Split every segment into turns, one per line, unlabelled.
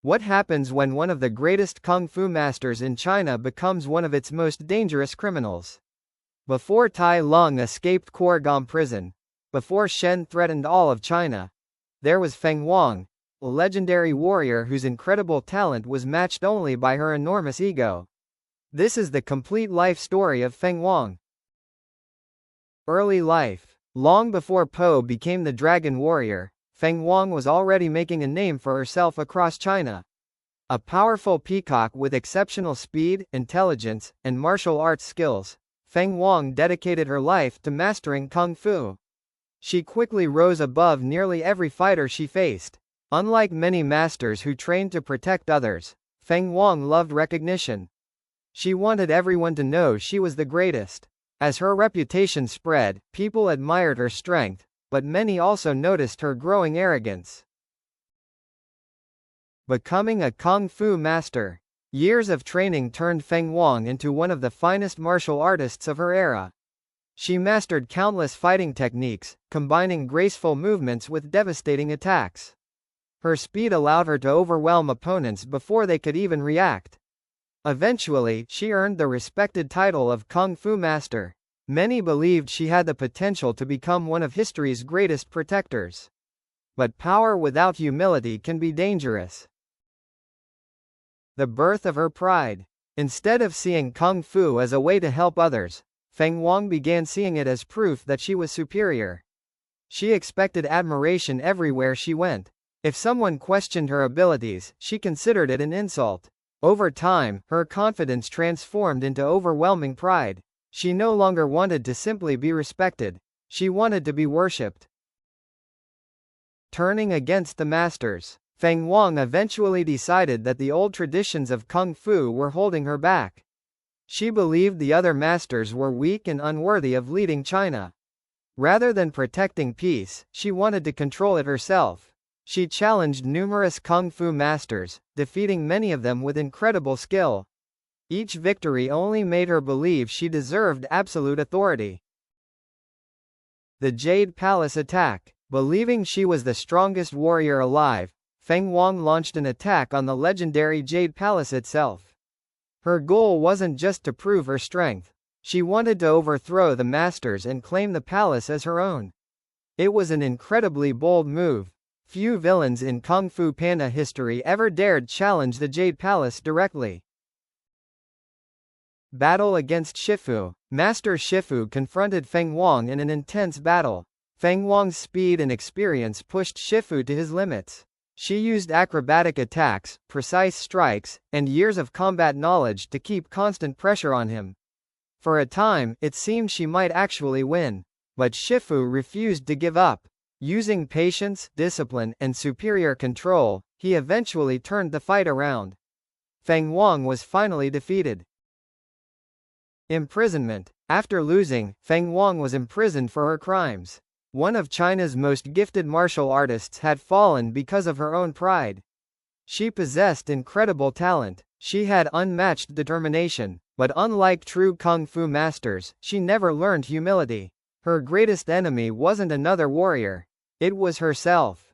What happens when one of the greatest kung fu masters in China becomes one of its most dangerous criminals? Before Tai Lung escaped Kuogam prison, before Shen threatened all of China, there was Fenghuang, a legendary warrior whose incredible talent was matched only by her enormous ego. This is the complete life story of Fenghuang. Early life. Long before Po became the dragon warrior, Fenghuang was already making a name for herself across China. A powerful peacock with exceptional speed, intelligence, and martial arts skills, Fenghuang dedicated her life to mastering Kung Fu. She quickly rose above nearly every fighter she faced. Unlike many masters who trained to protect others, Fenghuang loved recognition. She wanted everyone to know she was the greatest. As her reputation spread, people admired her strength, but many also noticed her growing arrogance. Becoming a Kung Fu master. Years of training turned Fenghuang into one of the finest martial artists of her era. She mastered countless fighting techniques, combining graceful movements with devastating attacks. Her speed allowed her to overwhelm opponents before they could even react. Eventually, she earned the respected title of Kung Fu Master. Many believed she had the potential to become one of history's greatest protectors. But power without humility can be dangerous. The birth of her pride. Instead of seeing Kung Fu as a way to help others, Fenghuang began seeing it as proof that she was superior. She expected admiration everywhere she went. If someone questioned her abilities, she considered it an insult. Over time, her confidence transformed into overwhelming pride. She no longer wanted to simply be respected. She wanted to be worshipped. Turning against the masters. Fenghuang eventually decided that the old traditions of Kung Fu were holding her back. She believed the other masters were weak and unworthy of leading China. Rather than protecting peace, she wanted to control it herself. She challenged numerous Kung Fu masters, defeating many of them with incredible skill. Each victory only made her believe she deserved absolute authority. The Jade Palace attack. Believing she was the strongest warrior alive, Fenghuang launched an attack on the legendary Jade Palace itself. Her goal wasn't just to prove her strength. She wanted to overthrow the masters and claim the palace as her own. It was an incredibly bold move. Few villains in Kung Fu Panda history ever dared challenge the Jade Palace directly. Battle against Shifu. Master Shifu confronted Fenghuang in an intense battle. Fenghuang's speed and experience pushed Shifu to his limits. She used acrobatic attacks, precise strikes, and years of combat knowledge to keep constant pressure on him. For a time, it seemed she might actually win. But Shifu refused to give up. Using patience, discipline, and superior control, he eventually turned the fight around. Fenghuang was finally defeated. Imprisonment. After losing, Fenghuang was imprisoned for her crimes. One of China's most gifted martial artists had fallen because of her own pride. She possessed incredible talent. She had unmatched determination, but unlike true Kung Fu masters, she never learned humility. Her greatest enemy wasn't another warrior. It was herself.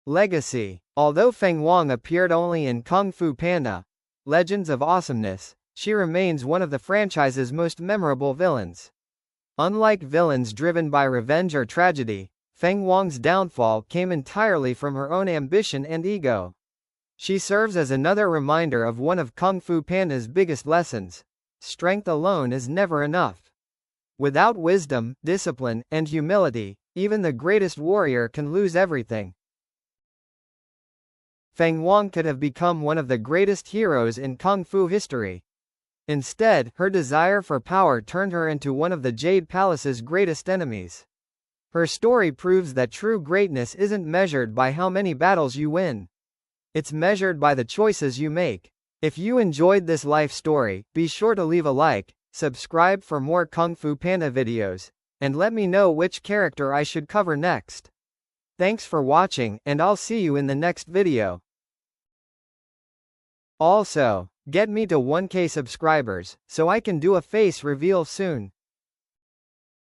Legacy. Although Fenghuang appeared only in Kung Fu Panda, Legends of Awesomeness, she remains one of the franchise's most memorable villains. Unlike villains driven by revenge or tragedy, Fenghuang's downfall came entirely from her own ambition and ego. She serves as another reminder of one of Kung Fu Panda's biggest lessons: strength alone is never enough. Without wisdom, discipline, and humility, even the greatest warrior can lose everything. Fenghuang could have become one of the greatest heroes in Kung Fu history. Instead, her desire for power turned her into one of the Jade Palace's greatest enemies. Her story proves that true greatness isn't measured by how many battles you win. It's measured by the choices you make. If you enjoyed this life story, be sure to leave a like, subscribe for more Kung Fu Panda videos, and let me know which character I should cover next. Thanks for watching, and I'll see you in the next video. Also, get me to 1K subscribers, so I can do a face reveal soon.